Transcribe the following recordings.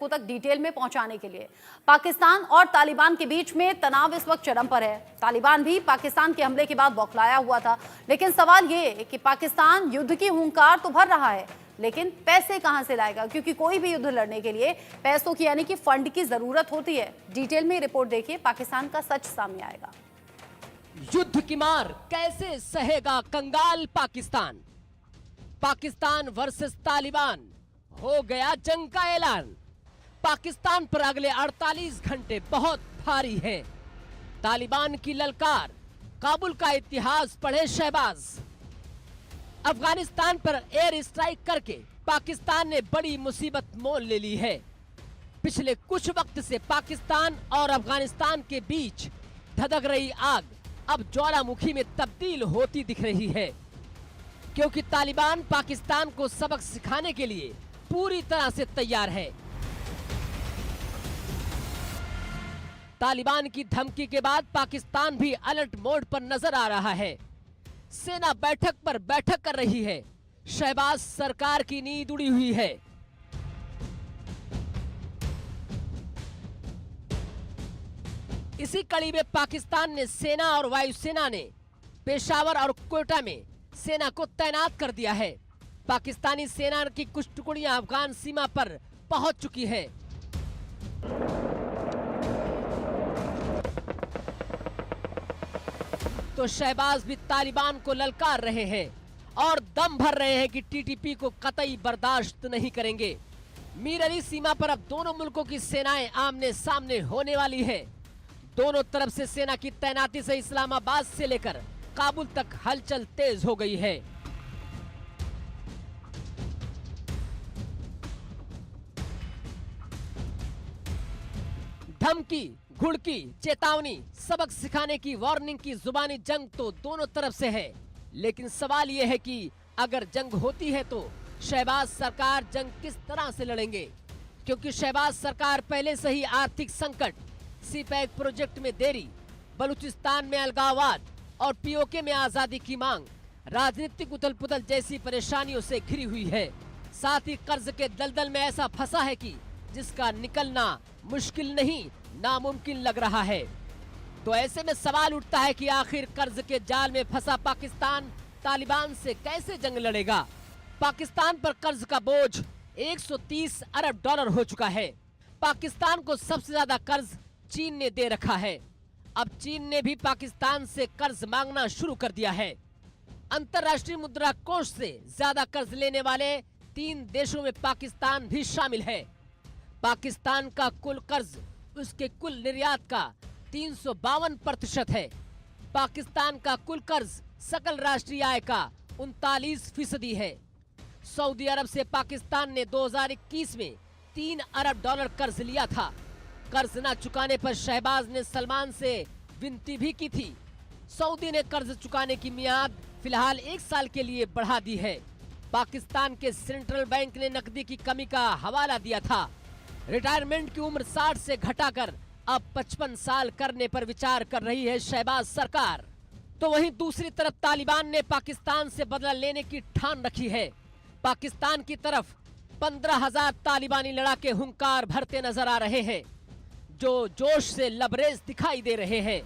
को तक डिटेल में पहुंचाने के लिए। पाकिस्तान और तालिबान के बीच में तनाव इस वक्त चरम पर है। तालिबान भी पाकिस्तान के हमले के बाद बौखलाया हुआ था, लेकिन सवाल ये है कि पाकिस्तान युद्ध की हुंकार तो भर रहा है, लेकिन पैसे कहां से लाएगा, क्योंकि कोई भी युद्ध लड़ने के लिए पैसों की यानी कि फंड की जरूरत होती है। डिटेल में रिपोर्ट देखिए, पाकिस्तान का सच सामने आएगा। युद्ध की मार कैसे सहेगा कंगाल पाकिस्तान। पाकिस्तान वर्सेस तालिबान, हो गया जंग का ऐलान। पाकिस्तान पर अगले 48 घंटे बहुत भारी है। तालिबान की ललकार, काबुल का इतिहास पढ़े शहबाज। अफगानिस्तान पर एयर स्ट्राइक करके पाकिस्तान ने बड़ी मुसीबत मोल ले ली है। पिछले कुछ वक्त से पाकिस्तान और अफगानिस्तान के बीच धधक रही आग अब ज्वालामुखी में तब्दील होती दिख रही है, क्योंकि तालिबान पाकिस्तान को सबक सिखाने के लिए पूरी तरह से तैयार है। तालिबान की धमकी के बाद पाकिस्तान भी अलर्ट मोड पर नजर आ रहा है। सेना बैठक पर बैठक कर रही है। शहबाज सरकार की नींद उड़ी हुई है। इसी कड़ी में पाकिस्तान ने सेना और वायुसेना ने पेशावर और कोयटा में सेना को तैनात कर दिया है। पाकिस्तानी सेना की कुछ टुकड़ियां अफगान सीमा पर पहुंच चुकी हैं। तो शहबाज भी तालिबान को ललकार रहे हैं और दम भर रहे हैं कि टीटीपी को कतई बर्दाश्त नहीं करेंगे। मीर अली सीमा पर अब दोनों मुल्कों की सेनाएं आमने सामने होने वाली है। दोनों तरफ से सेना की तैनाती से इस्लामाबाद से लेकर काबुल तक हलचल तेज हो गई है। धमकी, घुड़की, चेतावनी, सबक सिखाने की वार्निंग की जुबानी जंग तो दोनों तरफ से है, लेकिन सवाल यह है कि अगर जंग होती है तो शहबाज सरकार जंग किस तरह से लड़ेंगे, क्योंकि शहबाज सरकार पहले से ही आर्थिक संकट, सीपैक प्रोजेक्ट में देरी, बलूचिस्तान में अलगाववाद और पीओके में आजादी की मांग, राजनीतिक उथल पुथल जैसी परेशानियों से घिरी हुई है। साथ ही कर्ज के दलदल में ऐसा फंसा है कि जिसका निकलना मुश्किल नहीं नामुमकिन लग रहा है। तो ऐसे में सवाल उठता है कि आखिर कर्ज के जाल में फंसा पाकिस्तान तालिबान से कैसे जंग लड़ेगा। पाकिस्तान पर कर्ज का बोझ 130 अरब डॉलर हो चुका है। पाकिस्तान को सबसे ज्यादा कर्ज चीन ने दे रखा है। अब चीन ने भी पाकिस्तान से कर्ज मांगना शुरू कर दिया है। अंतर्राष्ट्रीय मुद्रा कोष से ज्यादा कर्ज लेने वाले 3 देशों में पाकिस्तान भी शामिल है। पाकिस्तान का कुल कर्ज उसके कुल निर्यात का 352% है। पाकिस्तान का कुल कर्ज सकल राष्ट्रीय आय का 39% है। सऊदी अरब से पाकिस्तान ने 2021 में 3 अरब डॉलर कर्ज लिया था। कर्ज न चुकाने पर शहबाज ने सलमान से विनती भी की थी। सऊदी ने कर्ज चुकाने की मियाद फिलहाल 1 साल के लिए बढ़ा दी है। पाकिस्तान के सेंट्रल बैंक ने नकदी की कमी का हवाला दिया था। रिटायरमेंट की उम्र 60 से घटाकर अब 55 साल करने पर विचार कर रही है शहबाज सरकार। तो वहीं दूसरी तरफ तालिबान ने पाकिस्तान से बदला लेने की ठान रखी है। पाकिस्तान की तरफ 15,000 तालिबानी लड़ाके हुंकार भरते नजर आ रहे हैं, जो जोश से लबरेज दिखाई दे रहे हैं।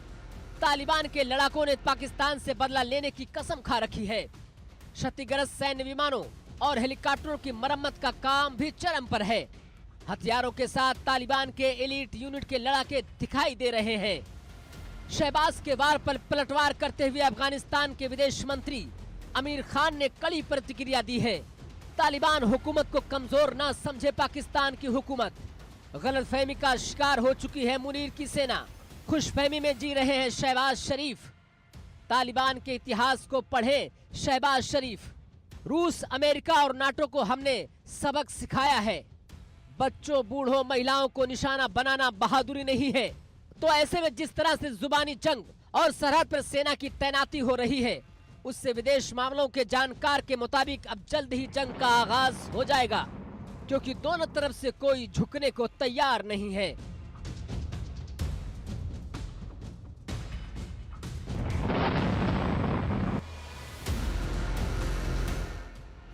तालिबान के लड़ाकों ने पाकिस्तान से बदला लेने की कसम खा रखी है। क्षतिग्रस्त सैन्य विमानों और हेलीकॉप्टरों की मरम्मत का काम भी चरम पर है। हथियारों के साथ तालिबान के एलीट यूनिट के लड़ाके दिखाई दे रहे हैं। शहबाज के वार पर पलटवार करते हुए अफगानिस्तान के विदेश मंत्री आमिर खान ने कड़ी प्रतिक्रिया दी है। तालिबान हुकूमत को कमजोर ना समझे पाकिस्तान की हुकूमत। गलतफहमी का शिकार हो चुकी है मुनीर की सेना। खुशफहमी में जी रहे हैं शहबाज शरीफ। तालिबान के इतिहास को पढ़े शहबाज शरीफ। रूस, अमेरिका और नाटो को हमने सबक सिखाया है। बच्चों, बूढ़ों, महिलाओं को निशाना बनाना बहादुरी नहीं है। तो ऐसे में जिस तरह से जुबानी जंग और सरहद पर सेना की तैनाती हो रही है, उससे विदेश मामलों के जानकार के मुताबिक अब जल्द ही जंग का आगाज हो जाएगा, क्योंकि दोनों तरफ से कोई झुकने को तैयार नहीं है।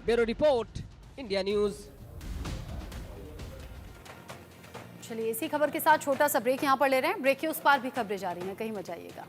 Bureau report, India news. चलिए इसी खबर के साथ छोटा सा ब्रेक यहाँ पर ले रहे हैं। ब्रेक के उस पार भी खबरें जारी हैं, कहीं मत जाइएगा।